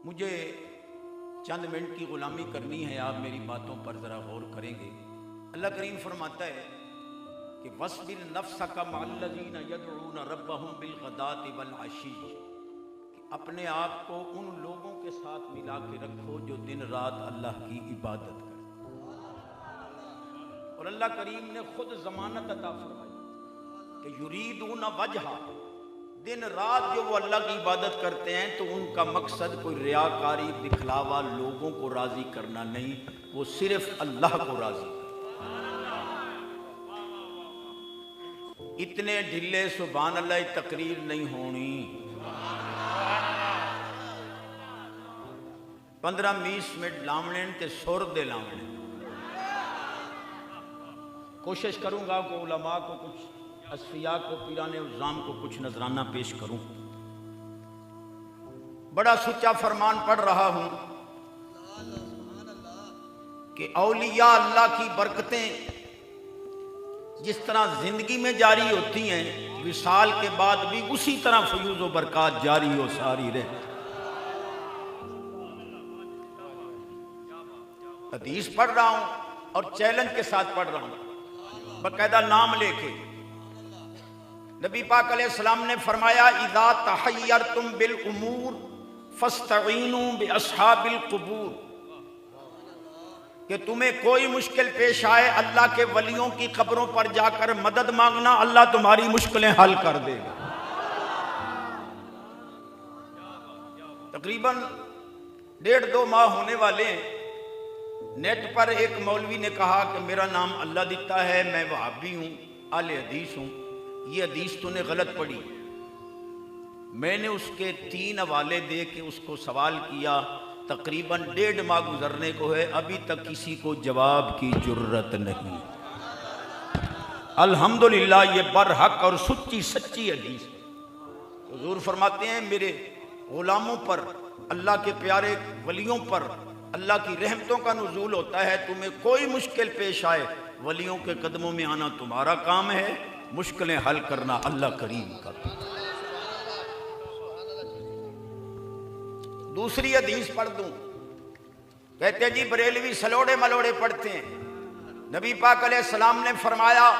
مجھے چند منٹ کی غلامی کرنی ہے، آپ میری باتوں پر ذرا غور کریں گے۔ اللہ کریم فرماتا ہے کہ وَاصْبِرْ نَفْسَكَ مَعَ الَّذِينَ يَدْعُونَ رَبَّهُمْ بِالْغَدَاةِ وَالْعَشِيِّ، کہ اپنے آپ کو ان لوگوں کے ساتھ ملا کے رکھو جو دن رات اللہ کی عبادت کریں۔ اور اللہ کریم نے خود ضمانت عطا فرمائی کہ یریدون وجہہ، دن رات جو وہ اللہ کی عبادت کرتے ہیں تو ان کا مقصد کوئی ریاکاری دکھلاوا لوگوں کو راضی کرنا نہیں، وہ صرف اللہ کو راضی کرنا۔ اتنے ڈھلے سبحان اللہ تقریر نہیں ہونی، 15-20 منٹ لاؤنے تے سر دے لاؤنے۔ کوشش کروں گا کہ علماء کو کچھ، اصفیاء کو، پیران عظام کو کچھ نذرانہ پیش کروں۔ بڑا سچا فرمان پڑھ رہا ہوں کہ اولیاء اللہ کی برکتیں جس طرح زندگی میں جاری ہوتی ہیں، وصال کے بعد بھی اسی طرح فیوز و برکات جاری و ساری رہے۔ حدیث پڑھ رہا ہوں اور چیلنج کے ساتھ پڑھ رہا ہوں، باقاعدہ نام لے کے۔ نبی پاک علیہ السلام نے فرمایا اذا تحیرتم بالامور فاستعینوا باصحاب القبور، کہ تمہیں کوئی مشکل پیش آئے اللہ کے ولیوں کی قبروں پر جا کر مدد مانگنا، اللہ تمہاری مشکلیں حل کر دے گا۔ تقریباً 1.5-2 ماہ ہونے والے ہیں، نیٹ پر ایک مولوی نے کہا کہ میرا نام اللہ دیتا ہے، میں وہابی ہوں، اہل حدیث ہوں، یہ حدیث تو نے غلط پڑھی۔ میں نے اس کے 3 حوالے دے کے اس کو سوال کیا، تقریباً 1.5 ماہ گزرنے کو ہے، ابھی تک کسی کو جواب کی جرت نہیں۔ الحمدللہ یہ برحق اور سچی حدیث ہے۔ حضور فرماتے ہیں میرے غلاموں پر، اللہ کے پیارے ولیوں پر اللہ کی رحمتوں کا نزول ہوتا ہے، تمہیں کوئی مشکل پیش آئے ولیوں کے قدموں میں آنا تمہارا کام ہے، مشکلیں حل کرنا اللہ کریم کا۔ دوسری حدیث پڑھ دوں، کہتے جی بریلوی سلوڑے ملوڑے پڑھتے ہیں، نبی پاک علیہ السلام نے فرمایا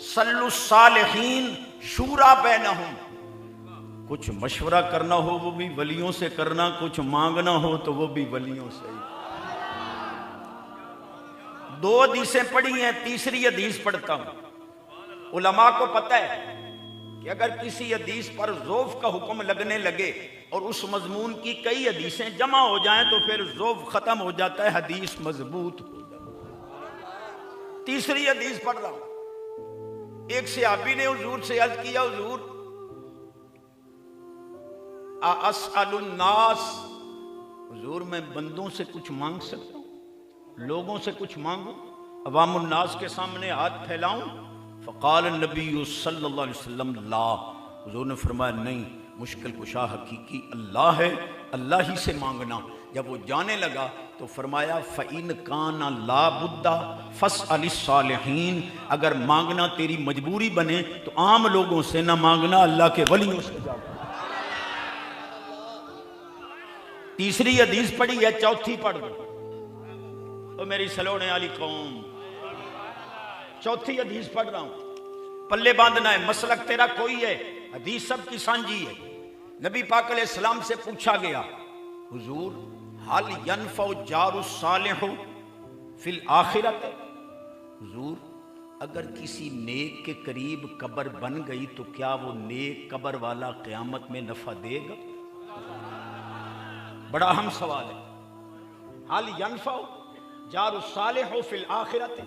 صلوا الصالحین شورا بینہم، کچھ مشورہ کرنا ہو وہ بھی ولیوں سے کرنا، کچھ مانگنا ہو تو وہ بھی ولیوں سے۔ 2 حدیثیں پڑھی ہیں، تیسری حدیث پڑھتا ہوں۔ علماء کو پتہ ہے کہ اگر کسی حدیث پر ضعف کا حکم لگنے لگے اور اس مضمون کی کئی حدیثیں جمع ہو جائیں تو پھر ضعف ختم ہو جاتا ہے، حدیث مضبوط ہو جاتی ہے۔ تیسری حدیث پڑھ رہا ہوں، ایک صحابی نے حضور سے عرض کیا حضور اسأل الناس، حضور میں بندوں سے کچھ مانگ سکتا ہوں، لوگوں سے کچھ مانگوں، عوام الناس کے سامنے ہاتھ پھیلاؤں؟ فقال النبی صلی اللہ علیہ وسلم لا، حضور نے فرمایا نہیں، مشکل کشا حقیقی اللہ ہے، اللہ ہی سے مانگنا۔ جب وہ جانے لگا تو فرمایا فَإِنْ كَانَ لَا بُدَّ فَاسْأَلِ الصَّالِحِينَ، اگر مانگنا تیری مجبوری بنے تو عام لوگوں سے نہ مانگنا، اللہ کے ولیوں سے جا۔ تیسری حدیث پڑھی ہے، چوتھی پڑھ دو تو میری سلوڑے والی قوم، چوتھی حدیث پڑھ رہا ہوں، پلے باندھنا ہے، مسلک تیرا کوئی ہے، حدیث سب کی سانجھی ہے۔ نبی پاک علیہ السلام سے پوچھا گیا حضور حل ینفع جار الصالح فی الآخرت، حضور اگر کسی نیک کے قریب قبر بن گئی تو کیا وہ نیک قبر والا قیامت میں نفع دے گا؟ بڑا اہم سوال ہے، حل ینفع جار الصالح فی الآخرت،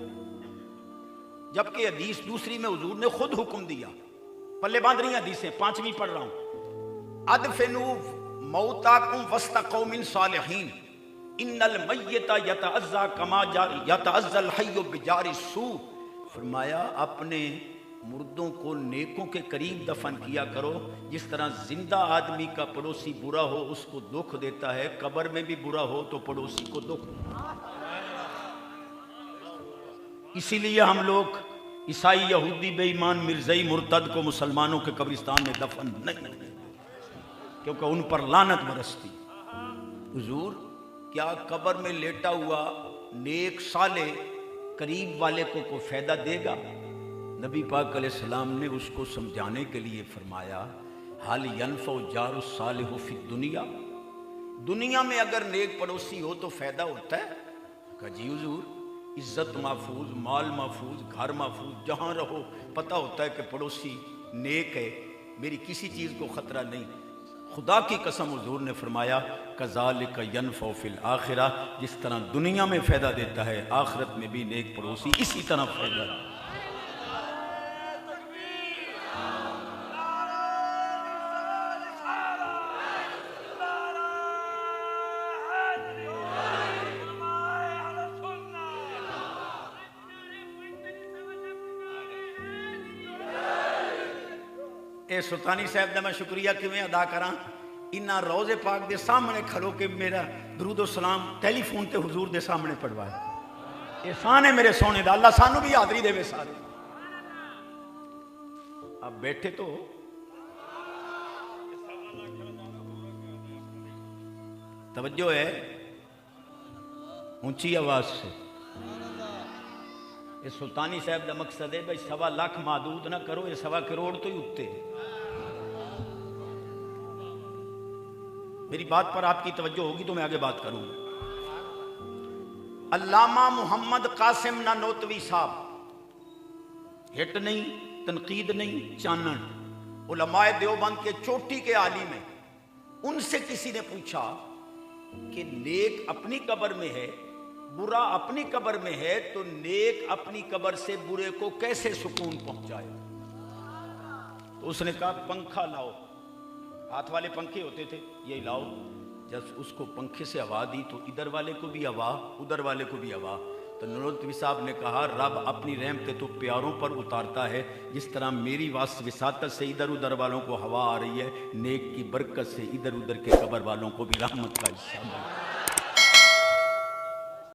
جبکہ حدیث دوسری میں حضور نے خود حکم دیا، پلے باندھ رہی حدیثیں، 5ویں پڑھ رہا ہوں، ادفنوا موتاکم وسط قوم صالحین ان المیت یتعزا کما یتعزا الحی بجار السوء، فرمایا اپنے مردوں کو نیکوں کے قریب دفن کیا کرو، جس طرح زندہ آدمی کا پڑوسی برا ہو اس کو دکھ دیتا ہے، قبر میں بھی برا ہو تو پڑوسی کو دکھ۔ اسی لیے ہم لوگ عیسائی، یہودی، بے ایمان، مرزائی، مرتد کو مسلمانوں کے قبرستان میں دفن نہیں، کیونکہ ان پر لعنت برستی۔ حضور کیا قبر میں لیٹا ہوا نیک صالح قریب والے کو کوئی فائدہ دے گا؟ نبی پاک علیہ السلام نے اس کو سمجھانے کے لیے فرمایا حال ینفع جار الصالح فی الدنیا، دنیا میں اگر نیک پڑوسی ہو تو فائدہ ہوتا ہے؟ کہا جی حضور، عزت محفوظ، مال محفوظ، گھر محفوظ، جہاں رہو پتہ ہوتا ہے کہ پڑوسی نیک ہے، میری کسی چیز کو خطرہ نہیں۔ خدا کی قسم حضور نے فرمایا کذالک ینفع فی الآخرہ، جس طرح دنیا میں فائدہ دیتا ہے آخرت میں بھی نیک پڑوسی اسی طرح فائدہ دیتا ہے۔ اے سلطانی صاحب دا میں شکریہ کیویں ادا کراں، انہاں روضے پاک دے سامنے کھلو کے میرا درود و سلام ٹیلی فون تے حضور دے سامنے پڑھوایا، احسان ہے میرے سونے دا، اللہ سانو بھی حاضری دے سارے۔ اب بیٹھے تو توجہ ہے اونچی آواز سے، یہ سلطانی صاحب دا مقصد ہے بھائی 1.25 لاکھ معدود نہ کرو، یہ 1.25 کروڑ تو ہی اٹھتے۔ میری بات پر آپ کی توجہ ہوگی تو میں آگے بات کروں۔ علامہ محمد قاسم نانوتوی صاحب، ہٹ نہیں، تنقید نہیں، چانن، علماء دیوبند کے چوٹی کے عالم ہیں، ان سے کسی نے پوچھا کہ نیک اپنی قبر میں ہے، برا اپنی قبر میں ہے، تو نیک اپنی قبر سے برے کو کیسے سکون پہنچائے؟ تو اس نے کہا پنکھا لاؤ، ہاتھ والے پنکھے ہوتے تھے، یہ لاؤ، جب اس کو پنکھے سے ہوا دی تو ادھر والے کو بھی ہوا، ادھر والے کو بھی ہوا۔ تو نانوتوی صاحب نے کہا رب اپنی رحمتیں تو پیاروں پر اتارتا ہے، جس طرح میری وساطت سے ادھر ادھر والوں کو ہوا آ رہی ہے، نیک کی برکت سے ادھر ادھر کے قبر والوں کو بھی رحمت کا حصہ ملا۔